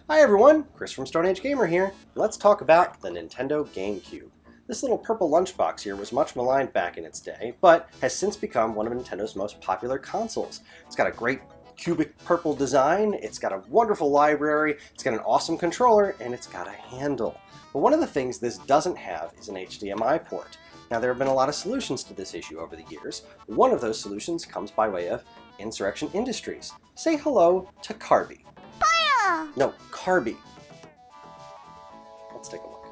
Hi everyone, Chris from Stone Age Gamer here. Let's talk about the Nintendo GameCube. This little purple lunchbox here was much maligned back in its day, but has since become one of Nintendo's most popular consoles. It's got a great cubic purple design, it's got a wonderful library, it's got an awesome controller, and it's got a handle. But one of the things this doesn't have is an HDMI port. Now there have been a lot of solutions to this issue over the years. One of those solutions comes by way of Insurrection Industries. Say hello to Carby. No, Carby. Let's take a look.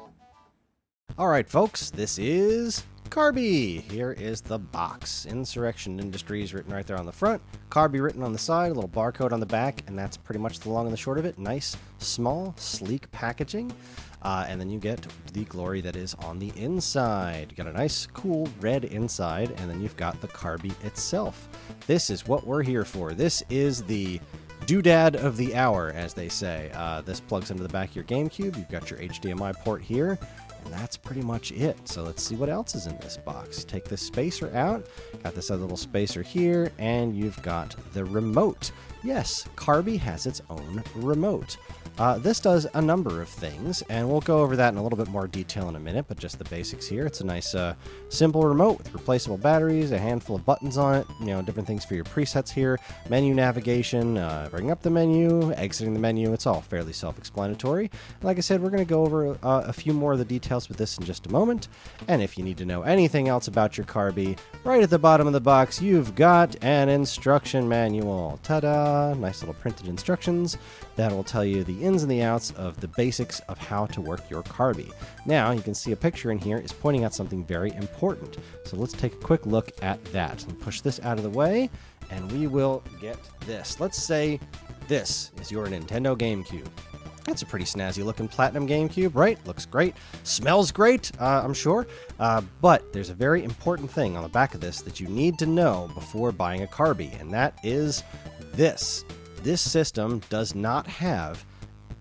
All right, folks, this is Carby. Here is the box. Insurrection Industries written right there on the front. Carby written on the side, a little barcode on the back, and that's pretty much the long and the short of it. Nice, small, sleek packaging. And then you get the glory that is on the inside. You got a nice, cool red inside, and then you've got the Carby itself. This is what we're here for. This is the doodad of the hour, as they say. This plugs into the back of your GameCube. You've got your HDMI port here, and that's pretty much it. So let's see what else is in this box. Take this spacer out, got this other little spacer here, and you've got the remote. Yes, Carby has its own remote. This does a number of things, and we'll go over that in a little bit more detail in a minute, but just the basics here. It's a nice, simple remote with replaceable batteries, a handful of buttons on it, different things for your presets here, menu navigation, bringing up the menu, exiting the menu. It's all fairly self-explanatory. Like I said, we're going to go over a few more of the details with this in just a moment, and if you need to know anything else about your Carby, right at the bottom of the box, you've got an instruction manual. Ta-da! Nice little printed instructions that will tell you the ins and the outs of the basics of how to work your Carby. Now, you can see a picture in here is pointing out something very important. So let's take a quick look at that. And push this out of the way, and we will get this. Let's say this is your Nintendo GameCube. That's a pretty snazzy looking platinum GameCube, right? Looks great. Smells great, I'm sure. But there's a very important thing on the back of this that you need to know before buying a Carby, and that is this. This system does not have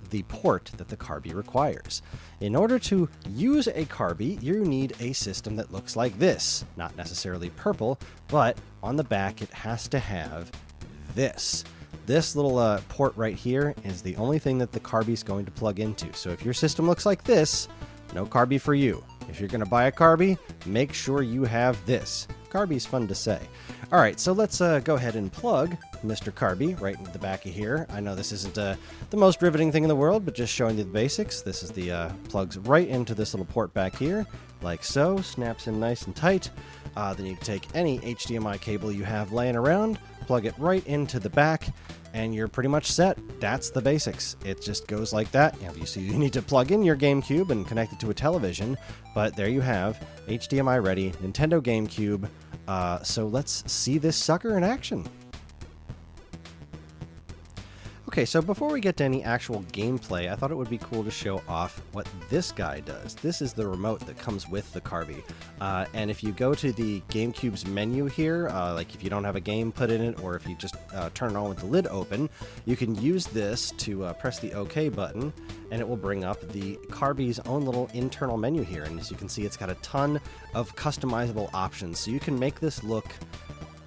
the port that the Carby requires. In order to use a Carby, you need a system that looks like this. Not necessarily purple, but on the back it has to have this. This little port right here is the only thing that the Carby is going to plug into. So if your system looks like this, no Carby for you. If you're going to buy a Carby, make sure you have this. Carby's fun to say. All right, so let's go ahead and plug Mr. Carby right into the back of here. I know this isn't the most riveting thing in the world, but just showing you the basics. This is the plugs right into this little port back here, like so. Snaps in nice and tight. Then you can take any HDMI cable you have laying around, plug it right into the back, and you're pretty much set. That's the basics. It just goes like that. Obviously, you need to plug in your GameCube and connect it to a television, but there you have HDMI ready Nintendo GameCube. So let's see this sucker in action. Okay, so before we get to any actual gameplay, I thought it would be cool to show off what this guy does. This is the remote that comes with the Carby. And if you go to the GameCube's menu here, like if you don't have a game put in it, or if you just turn it on with the lid open, you can use this to press the OK button, and it will bring up the Carby's own little internal menu here. And as you can see, it's got a ton of customizable options, so you can make this look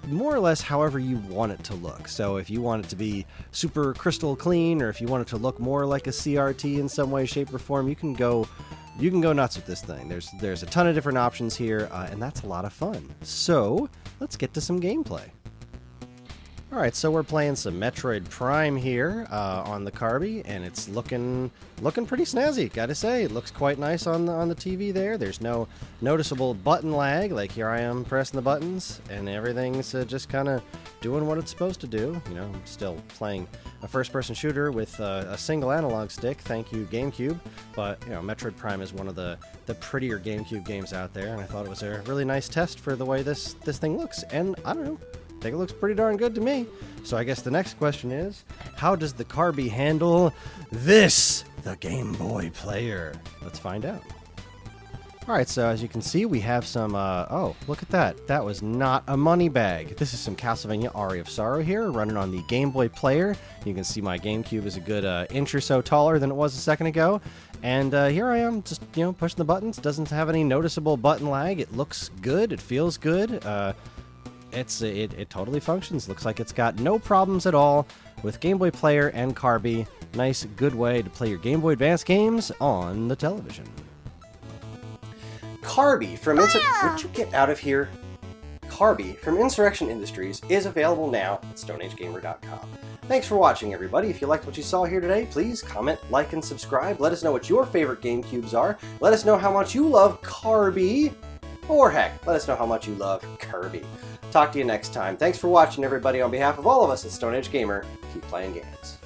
more or less however you want it to look. So if you want it to be super crystal clean, or if you want it to look more like a CRT in some way, shape, or form, you can go nuts with this thing. There's a ton of different options here, and that's a lot of fun. So let's get to some gameplay. All right, so we're playing some Metroid Prime here on the Carby, and it's looking pretty snazzy, gotta say. It looks quite nice on the TV there. There's no noticeable button lag. Like, here I am pressing the buttons, and everything's just kind of doing what it's supposed to do. I'm still playing a first-person shooter with a single analog stick. Thank you, GameCube. But Metroid Prime is one of the prettier GameCube games out there, and I thought it was a really nice test for the way this thing looks. And I don't know, I think it looks pretty darn good to me. So I guess the next question is, how does the Carby handle this, the Game Boy player? Let's find out. All right, so as you can see, we have some, oh, look at that. That was not a money bag. This is some Castlevania Aria of Sorrow here, running on the Game Boy player. You can see my GameCube is a good inch or so taller than it was a second ago. And here I am, just, pushing the buttons. Doesn't have any noticeable button lag. It looks good. It feels good. It totally functions. Looks like it's got no problems at all with Game Boy Player and Carby. Nice, good way to play your Game Boy Advance games on the television. Carby from Would you get out of here? Carby from Insurrection Industries is available now at StoneAgeGamer.com. Thanks for watching, everybody. If you liked what you saw here today, please comment, like, and subscribe. Let us know what your favorite GameCubes are. Let us know how much you love Carby. Or heck, let us know how much you love Kirby. Talk to you next time. Thanks for watching, everybody. On behalf of all of us at Stone Age Gamer, keep playing games.